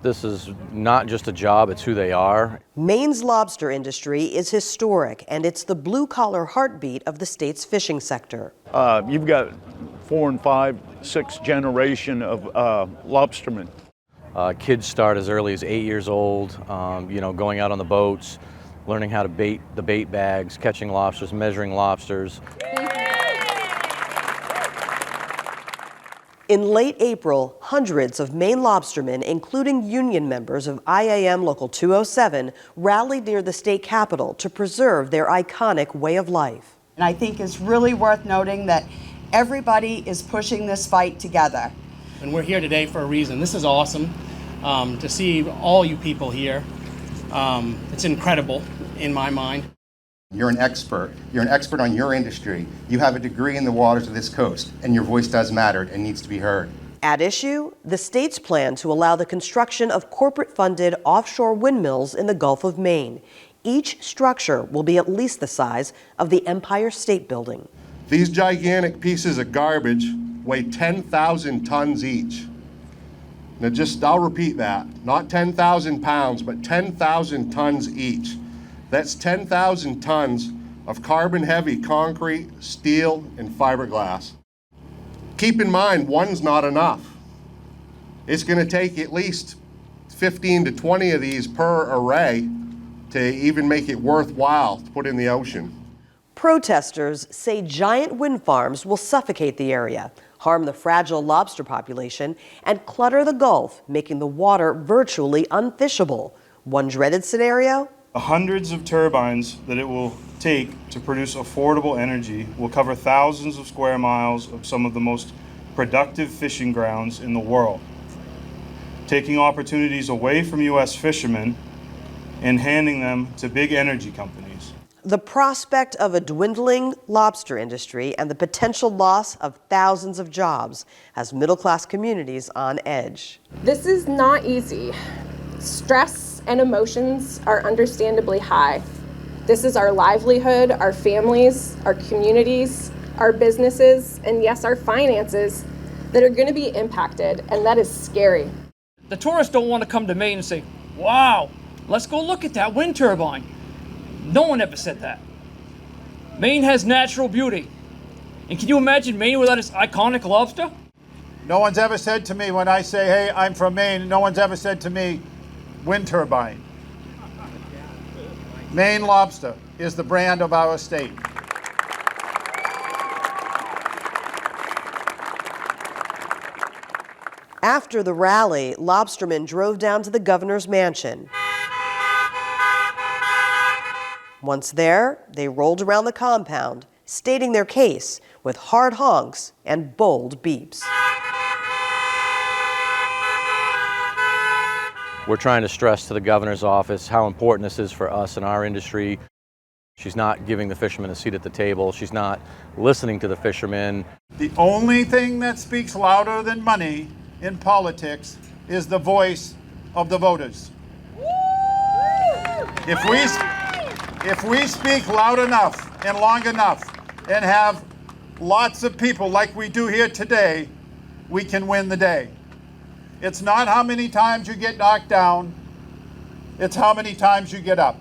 This is not just a job, it's who they are. Maine's lobster industry is historic, and it's the blue-collar heartbeat of the state's fishing sector. You've got 4 and 5, 6 generation of lobstermen. Kids start as early as 8 years old, going out on the boats, learning how to bait the bait bags, catching lobsters, measuring lobsters. In late April, hundreds of Maine lobstermen, including union members of IAM Local 207, rallied near the state capitol to preserve their iconic way of life. And I think it's really worth noting that everybody is pushing this fight together. And we're here today for a reason. This is awesome to see all you people here. It's incredible in my mind. You're an expert. You're an expert on your industry. You have a degree in the waters of this coast, and your voice does matter and needs to be heard. At issue, the state's plan to allow the construction of corporate-funded offshore windmills in the Gulf of Maine. Each structure will be at least the size of the Empire State Building. These gigantic pieces of garbage weigh 10,000 tons each. Now I'll repeat that, not 10,000 pounds, but 10,000 tons each. That's 10,000 tons of carbon-heavy concrete, steel, and fiberglass. Keep in mind, one's not enough. It's going to take at least 15 to 20 of these per array to even make it worthwhile to put in the ocean. Protesters say giant wind farms will suffocate the area, harm the fragile lobster population, and clutter the Gulf, making the water virtually unfishable. One dreaded scenario? The hundreds of turbines that it will take to produce affordable energy will cover thousands of square miles of some of the most productive fishing grounds in the world, taking opportunities away from U.S. fishermen and handing them to big energy companies. The prospect of a dwindling lobster industry and the potential loss of thousands of jobs has middle-class communities on edge. This is not easy. Stress and emotions are understandably high. This is our livelihood, our families, our communities, our businesses, and yes, our finances that are going to be impacted, and that is scary. The tourists don't want to come to Maine and say, wow, let's go look at that wind turbine. No one ever said that. Maine has natural beauty. And can you imagine Maine without its iconic lobster? No one's ever said to me when I say, hey, I'm from Maine, no one's ever said to me, wind turbine. Maine lobster is the brand of our state. After the rally, lobstermen drove down to the governor's mansion. Once there, they rolled around the compound, stating their case with hard honks and bold beeps. We're trying to stress to the governor's office how important this is for us in our industry. She's not giving the fishermen a seat at the table. She's not listening to the fishermen. The only thing that speaks louder than money in politics is the voice of the voters. If we speak loud enough and long enough and have lots of people like we do here today, we can win the day. It's not how many times you get knocked down, it's how many times you get up.